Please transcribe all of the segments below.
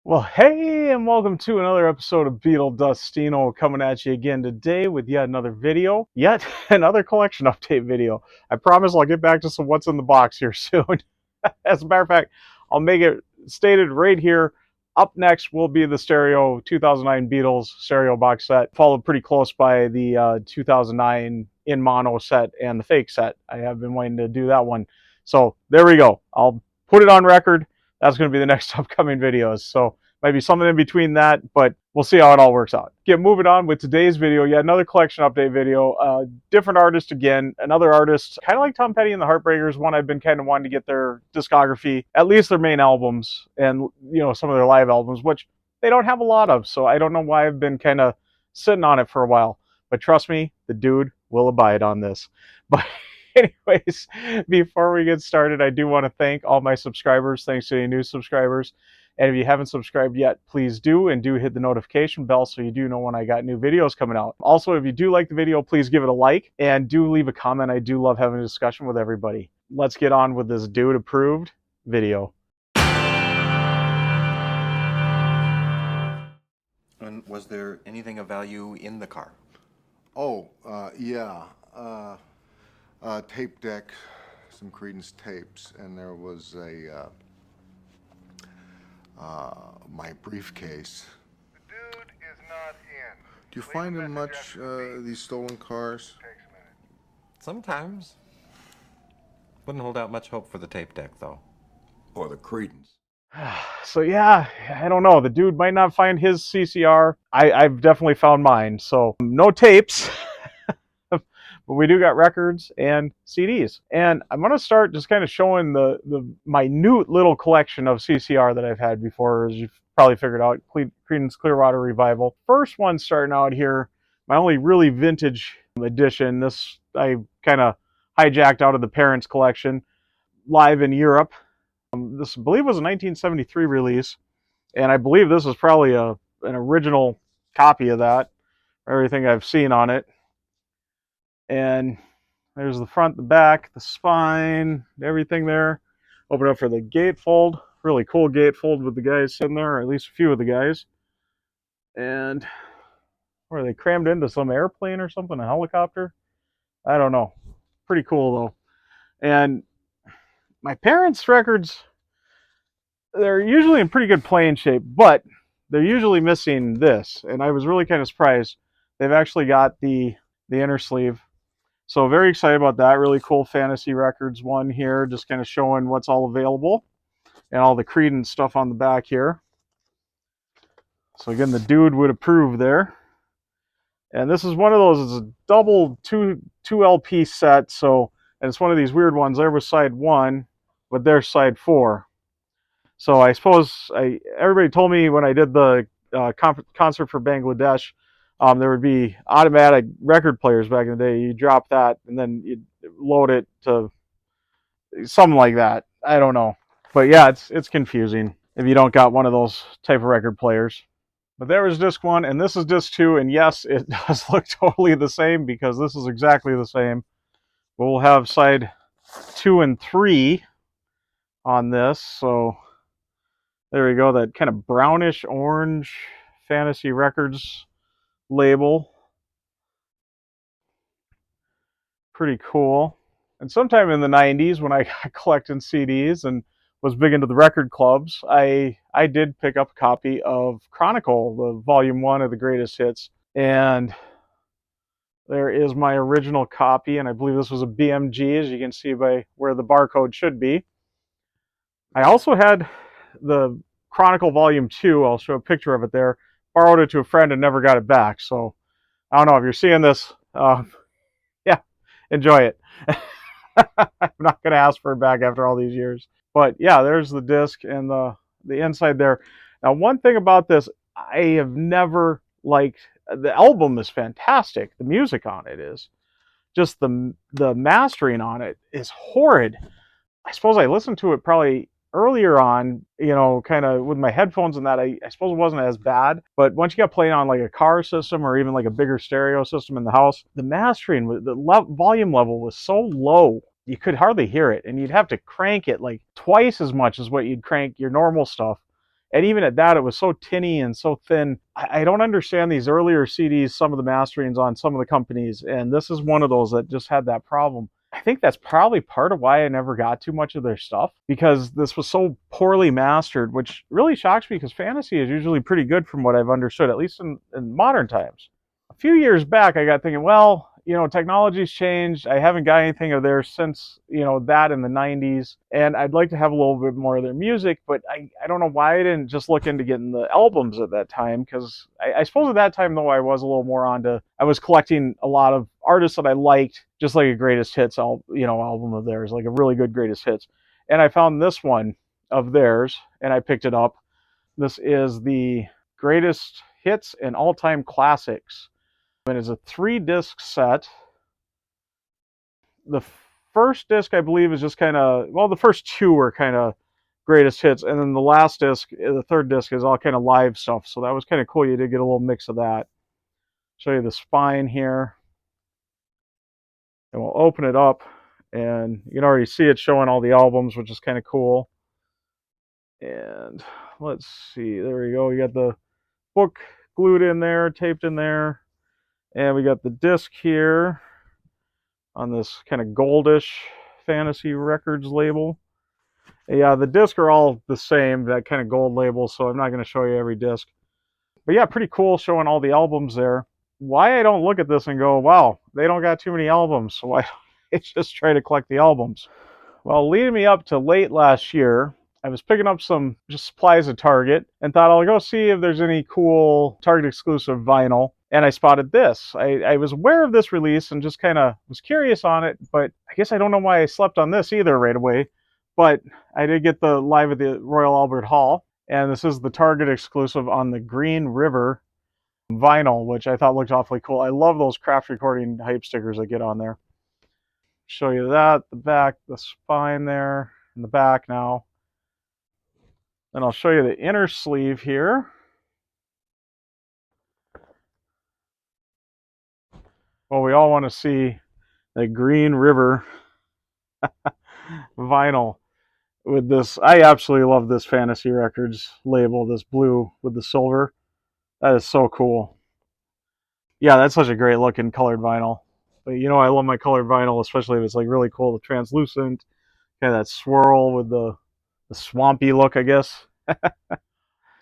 Well, hey, and welcome to another episode of Beetle Dustino coming at you again today with yet another video, yet another collection update video. I promise I'll get back to some what's in the box here soon. As a matter of fact, I'll make it stated right here. Up next will be the stereo 2009 Beatles stereo box set, followed pretty close by the 2009 in mono set and the fake set. I have been waiting to do that one. So there we go. I'll put it on record. That's going to be the next upcoming videos. So might be something in between that, but we'll see how it all works out. Get moving on with today's video. Yet another collection update video. Different artist again. Another artist, kind of like Tom Petty and the Heartbreakers. One I've been kind of wanting to get their discography, at least their main albums, and some of their live albums, which they don't have a lot of. So I don't know why I've been kind of sitting on it for a while. But trust me, the dude will abide on this. But anyways, before we get started, I do want to thank all my subscribers. Thanks to any new subscribers. And if you haven't subscribed yet, please do, and do hit the notification bell so you do know when I got new videos coming out. Also, if you do like the video, please give it a like and do leave a comment. I do love having a discussion with everybody. Let's get on with this dude approved video. And was there anything of value in the car? Yeah. Tape deck, some Creedence tapes, and there was my briefcase. The dude is not in. Do you find in much these stolen cars? Takes a minute. Sometimes. Wouldn't hold out much hope for the tape deck, though. Or the Creedence. So yeah, I don't know. The dude might not find his CCR. I've definitely found mine. So no tapes. But we do got records and CDs. And I'm going to start just kind of showing the minute little collection of CCR that I've had before, as you've probably figured out, Creedence Clearwater Revival. First one starting out here, my only really vintage edition. This I kind of hijacked out of the parents' collection, live in Europe. This, I believe, was a 1973 release. And I believe this is probably an original copy of that, everything I've seen on it. And there's the front, the back, the spine, everything there. Open up for the gatefold. Really cool gatefold with the guys sitting there, or at least a few of the guys. And where they crammed into some airplane or something, a helicopter? I don't know. Pretty cool though. And my parents' records, they're usually in pretty good playing shape, but they're usually missing this. And I was really kind of surprised. They've actually got the inner sleeve. So very excited about that. Really cool Fantasy Records one here, just kind of showing what's all available and all the Creedence stuff on the back here. So again, the dude would approve there. And this is one of those, it's a double two LP set. So, and it's one of these weird ones. There was side 1, but there's side 4. So I suppose everybody told me when I did the concert for Bangladesh, there would be automatic record players back in the day. You drop that and then you load it to something like that. I don't know. But yeah, it's confusing if you don't got one of those type of record players. But there was disc 1 and this is disc 2. And yes, it does look totally the same because this is exactly the same. But we'll have side 2 and 3 on this. So there we go. That kind of brownish orange Fantasy Records label. Pretty cool. And sometime in the 90s when I got collecting CDs and was big into the record clubs, I did pick up a copy of Chronicle, the volume 1 of the greatest hits. And there is my original copy, and I believe this was a BMG, as you can see by where the barcode should be. I also had the Chronicle volume 2. I'll show a picture of it there. Borrowed it to a friend and never got it back. So I don't know if you're seeing this. Yeah, enjoy it. I'm not going to ask for it back after all these years. But yeah, there's the disc and the inside there. Now, one thing about this, I have never liked. The album is fantastic. The music on it is. Just the mastering on it is horrid. I suppose I listened to it probably earlier on, kind of with my headphones and that, I suppose it wasn't as bad. But once you got playing on like a car system or even like a bigger stereo system in the house, the mastering, the volume level was so low, you could hardly hear it. And you'd have to crank it like twice as much as what you'd crank your normal stuff. And even at that, it was so tinny and so thin. I don't understand these earlier CDs, some of the masterings on some of the companies, and this is one of those that just had that problem. I think that's probably part of why I never got too much of their stuff, because this was so poorly mastered, which really shocks me because fantasy is usually pretty good from what I've understood, at least in modern times. A few years back, I got thinking, well, technology's changed. I haven't got anything of theirs since, that in the 90s. And I'd like to have a little bit more of their music, but I don't know why I didn't just look into getting the albums at that time, because I suppose at that time, though, I was a little more I was collecting a lot of artists that I liked, just like a greatest hits, album of theirs, like a really good greatest hits. And I found this one of theirs, and I picked it up. This is the greatest hits and all-time classics. And it's a 3-disc set. The first disc, I believe, is just kind of, well, the first 2 are kind of greatest hits, and then the last disc, the 3rd disc, is all kind of live stuff. So that was kind of cool. You did get a little mix of that. Show you the spine here, and we'll open it up, and you can already see it showing all the albums, which is kind of cool. And let's see, there we go. You got the book glued in there, taped in there. And we got the disc here on this kind of goldish Fantasy Records label. Yeah, the discs are all the same, that kind of gold label, so I'm not going to show you every disc. But yeah, pretty cool showing all the albums there. Why I don't look at this and go, wow, they don't got too many albums, so why don't I just try to collect the albums? Well, leading me up to late last year, I was picking up some just supplies at Target and thought I'll go see if there's any cool Target exclusive vinyl. And I spotted this. I was aware of this release and just kind of was curious on it, but I guess I don't know why I slept on this either right away. But I did get the Live at the Royal Albert Hall, and this is the Target exclusive on the Green River vinyl, which I thought looked awfully cool. I love those craft recording hype stickers that get on there. Show you that, the back, the spine there, in the back now. Then I'll show you the inner sleeve here. Well, we all want to see the Green River vinyl with this. I absolutely love this Fantasy Records label, this blue with the silver. That is so cool. Yeah, that's such a great looking colored vinyl. But I love my colored vinyl, especially if it's like really cool, the translucent, kind of that swirl with the swampy look, I guess.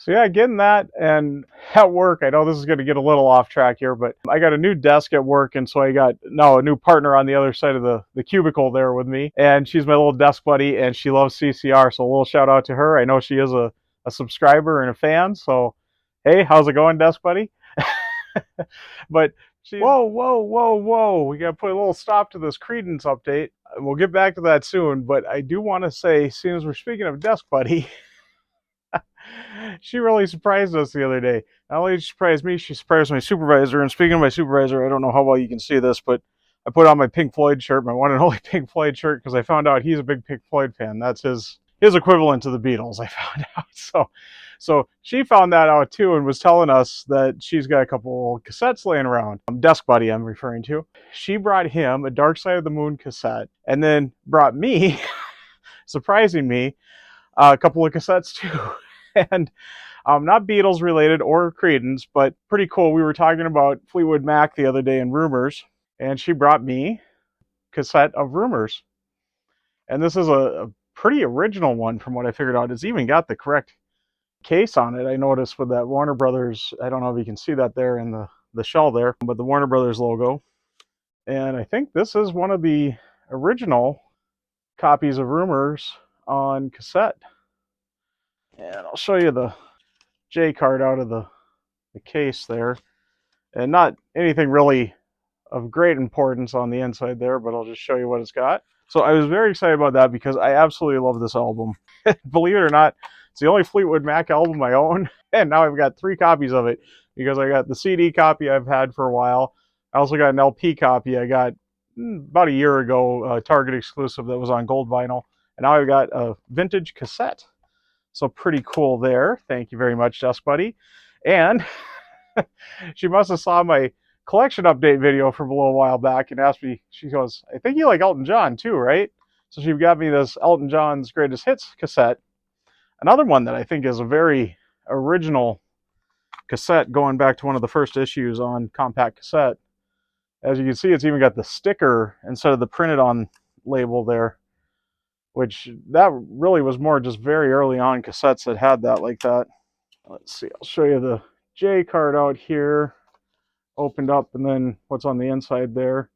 So yeah, getting that, and at work, I know this is going to get a little off track here, but I got a new desk at work, and so I got now a new partner on the other side of the cubicle there with me, and she's my little desk buddy, and she loves CCR, so a little shout out to her. I know she is a subscriber and a fan, so hey, how's it going, desk buddy? But whoa, we got to put a little stop to this Creedence update. We'll get back to that soon, but I do want to say, seeing as we're speaking of desk buddy, she really surprised us the other day. Not only did she surprise me, she surprised my supervisor. And speaking of my supervisor, I don't know how well you can see this, but I put on my Pink Floyd shirt, my one and only Pink Floyd shirt, because I found out he's a big Pink Floyd fan. That's his equivalent to the Beatles, I found out. So she found that out too, and was telling us that she's got a couple cassettes laying around. Desk buddy I'm referring to. She brought him a Dark Side of the Moon cassette, and then brought me, surprising me, a couple of cassettes too. And not Beatles related or Creedence, but pretty cool. We were talking about Fleetwood Mac the other day in Rumors, and she brought me a cassette of Rumors. And this is a pretty original one from what I figured out. It's even got the correct case on it. I noticed with that Warner Brothers, I don't know if you can see that there in the shell there, but the Warner Brothers logo. And I think this is one of the original copies of Rumors on cassette. And I'll show you the J card out of the case there. And not anything really of great importance on the inside there, but I'll just show you what it's got. So I was very excited about that because I absolutely love this album. Believe it or not, it's the only Fleetwood Mac album I own. And now I've got 3 copies of it because I got the CD copy I've had for a while. I also got an LP copy I got about a year ago, a Target exclusive that was on gold vinyl. And now I've got a vintage cassette. So pretty cool there. Thank you very much, Desk Buddy. And she must have saw my collection update video from a little while back and asked me, she goes, I think you like Elton John too, right? So she got me this Elton John's Greatest Hits cassette. Another one that I think is a very original cassette, going back to one of the first issues on compact cassette. As you can see, it's even got the sticker instead of the printed on label there, which that really was more just very early on cassettes that had that like that. Let's see, I'll show you the J card out here, opened up, and then what's on the inside there.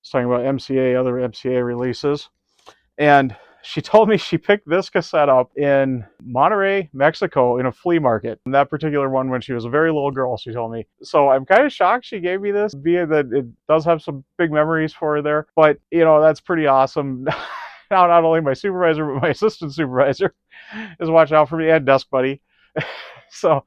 It's talking about MCA, other MCA releases. And she told me she picked this cassette up in Monterrey, Mexico, in a flea market. And that particular one when she was a very little girl, she told me. So I'm kind of shocked she gave me this, via that it does have some big memories for her there. But, you know, that's pretty awesome. Now, not only my supervisor, but my assistant supervisor is watching out for me, and desk buddy. So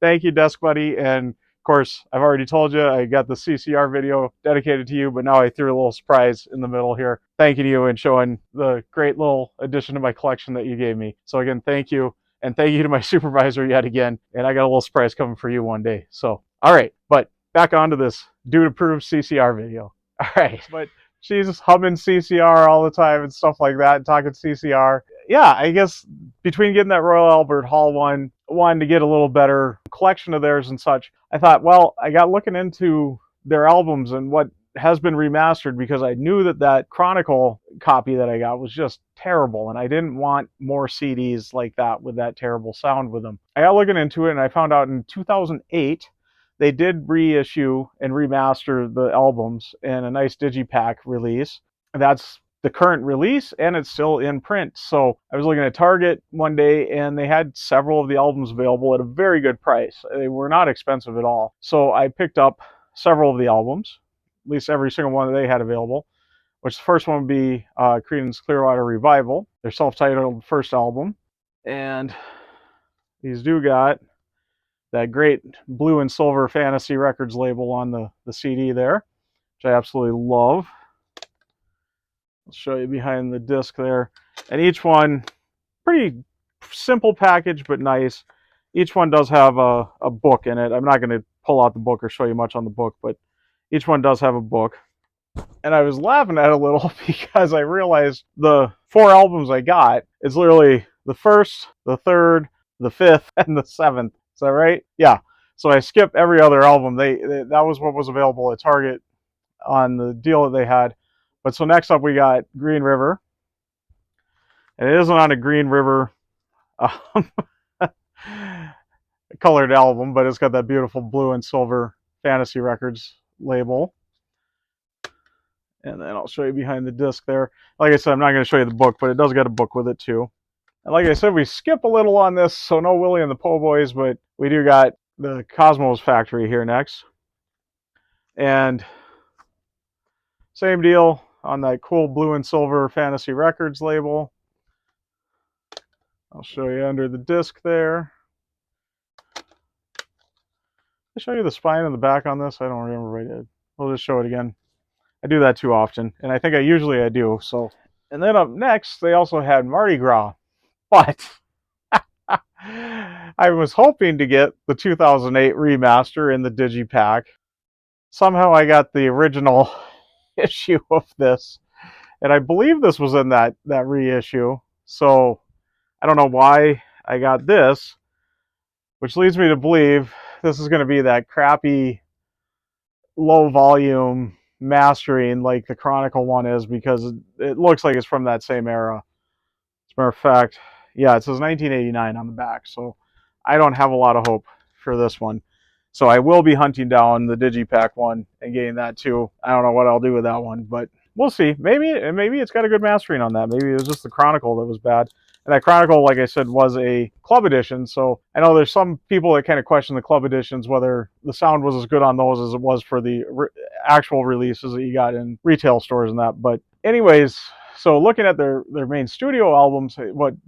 thank you, desk buddy. And of course, I've already told you I got the CCR video dedicated to you, but now I threw a little surprise in the middle here, thanking you and showing the great little addition to my collection that you gave me. So again, thank you, and thank you to my supervisor yet again. And I got a little surprise coming for you one day. So, all right, but back onto this dude-approved CCR video. All right, but she's humming CCR all the time and stuff like that, and talking CCR. Yeah, I guess between getting that Royal Albert Hall one, wanting to get a little better collection of theirs and such, I thought, well, I got looking into their albums and what has been remastered, because I knew that that Chronicle copy that I got was just terrible, and I didn't want more CDs like that with that terrible sound with them. I got looking into it, and I found out in 2008 they did reissue and remaster the albums in a nice digipack release. That's the current release, and it's still in print. So I was looking at Target one day, and they had several of the albums available at a very good price. They were not expensive at all. So I picked up several of the albums, at least every single one that they had available, which the first one would be Creedence Clearwater Revival, their self-titled first album. And these do got that great blue and silver Fantasy Records label on the CD there, which I absolutely love. I'll show you behind the disc there. And each one, pretty simple package, but nice. Each one does have a book in it. I'm not going to pull out the book or show you much on the book, but each one does have a book. And I was laughing at it a little because I realized the 4 albums I got, it's literally the first, the third, the fifth, and the 7th. Is that right? Yeah. So I skipped every other album. That was what was available at Target on the deal that they had. But so next up we got Green River. And it isn't on a Green River colored album, but it's got that beautiful blue and silver Fantasy Records label. And then I'll show you behind the disc there. Like I said, I'm not going to show you the book, but it does get a book with it too. And like I said, we skip a little on this, so no Willie and the Po' Boys, but we do got the Cosmos Factory here next. And same deal on that cool blue and silver Fantasy Records label. I'll show you under the disc there. Did I show you the spine and the back on this? I don't remember if I did. We'll just show it again. I do that too often, and I think I usually do. So, and then up next, they also had Mardi Gras. But I was hoping to get the 2008 remaster in the digipack. Somehow I got the original issue of this, and I believe this was in that reissue. So I don't know why I got this, which leads me to believe this is going to be that crappy low volume mastering like the Chronicle one is, because it looks like it's from that same era. As a matter of fact, yeah, it says 1989 on the back, so I don't have a lot of hope for this one. So I will be hunting down the digipack one and getting that too. I don't know what I'll do with that one, but we'll see. Maybe it's got a good mastering on that. Maybe it was just the Chronicle that was bad. And that Chronicle, like I said, was a club edition, so I know there's some people that kind of question the club editions, whether the sound was as good on those as it was for the actual releases that you got in retail stores and that. But anyways, so looking at their main studio albums,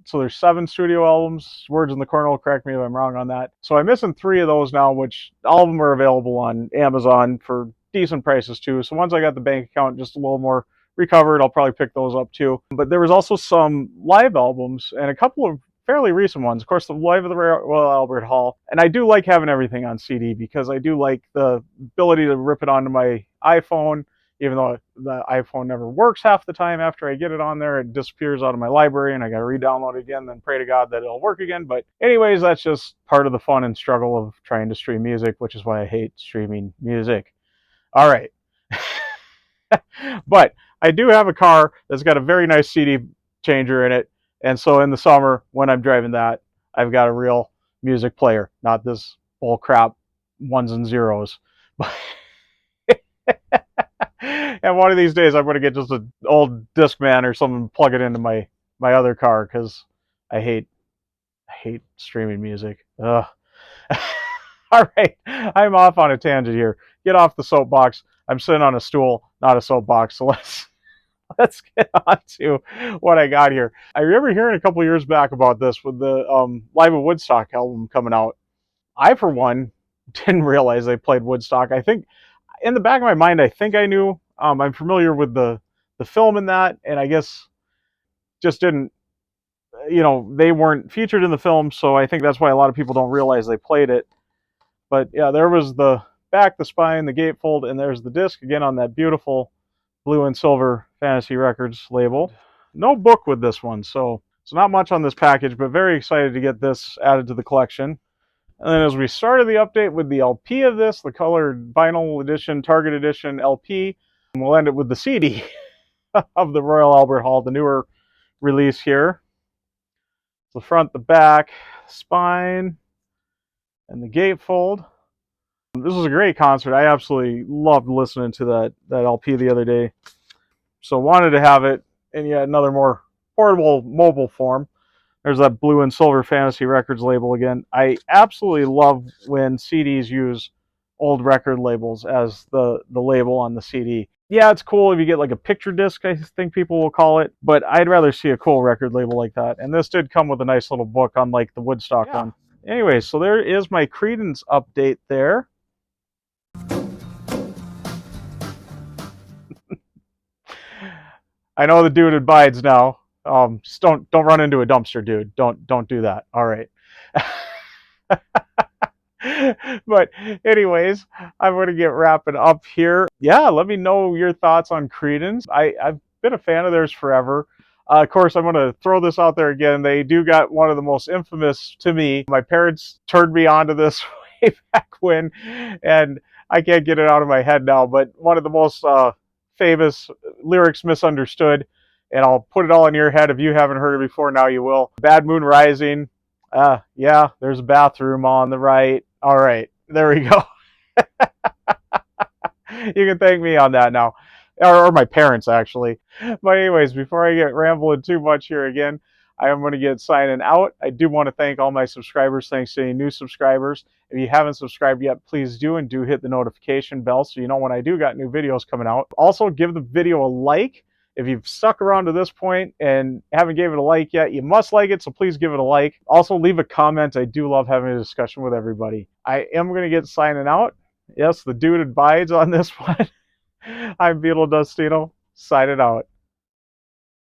so there's 7 studio albums. Words in the Corner will correct me if I'm wrong on that. So I'm missing 3 of those now, which all of them are available on Amazon for decent prices too. So once I got the bank account just a little more recovered, I'll probably pick those up too. But there was also some live albums and a couple of fairly recent ones. Of course, the Live at the Royal Albert Hall. And I do like having everything on CD, because I do like the ability to rip it onto my iPhone, even though the iPhone never works half the time after I get it on there. It disappears out of my library and I got to re-download it again, then pray to God that it'll work again. But anyways, that's just part of the fun and struggle of trying to stream music, which is why I hate streaming music. All right. But I do have a car that's got a very nice CD changer in it. And so in the summer, when I'm driving that, I've got a real music player, not this bull crap ones and zeros. And one of these days, I'm going to get just an old Discman or something, plug it into my other car because I hate streaming music. Ugh. All right, I'm off on a tangent here. Get off the soapbox. I'm sitting on a stool, not a soapbox. So let's get on to what I got here. I remember hearing a couple years back about this with the Live at Woodstock album coming out. I, for one, didn't realize they played Woodstock. I think in the back of my mind, I think I knew. I'm familiar with the film in that, and I guess just didn't, they weren't featured in the film, so I think that's why a lot of people don't realize they played it. But yeah, there was the back, the spine, the gatefold, and there's the disc again on that beautiful blue and silver Fantasy Records label. No book with this one, so not much on this package, but very excited to get this added to the collection. And then as we started the update with the LP of this, the colored vinyl edition, Target edition LP, and we'll end it with the CD of the Royal Albert Hall, the newer release here. The front, the back, spine, and the gatefold. This was a great concert. I absolutely loved listening to that LP the other day. So wanted to have it in yet another more portable mobile form. There's that blue and silver Fantasy Records label again. I absolutely love when CDs use old record labels as the label on the CD. Yeah, it's cool if you get like a picture disc, I think people will call it, but I'd rather see a cool record label like that. And this did come with a nice little book, unlike the Woodstock one. Anyway, so there is my Creedence update there. I know the dude abides now. Just don't run into a dumpster, dude. Don't do that. All right. But anyways, I'm going to get wrapping up here. Yeah, let me know your thoughts on Creedence. I've been a fan of theirs forever. Of course, I'm going to throw this out there again. They do got one of the most infamous, to me. My parents turned me onto this way back when, and I can't get it out of my head now, but one of the most famous lyrics misunderstood, and I'll put it all in your head. If you haven't heard it before, now you will. Bad Moon Rising. Yeah, there's a bathroom on the right. All right, there we go. You can thank me on that now. Or my parents, actually. But anyways, before I get rambling too much here again, I am going to get signing out. I do want to thank all my subscribers. Thanks to any new subscribers. If you haven't subscribed yet, please do, and do hit the notification bell so you know when I do got new videos coming out. Also, give the video a like. If you've stuck around to this point and haven't gave it a like yet, you must like it, so please give it a like. Also, leave a comment. I do love having a discussion with everybody. I am going to get signing out. Yes, the dude abides on this one. I'm Beetle Dustino, signing out.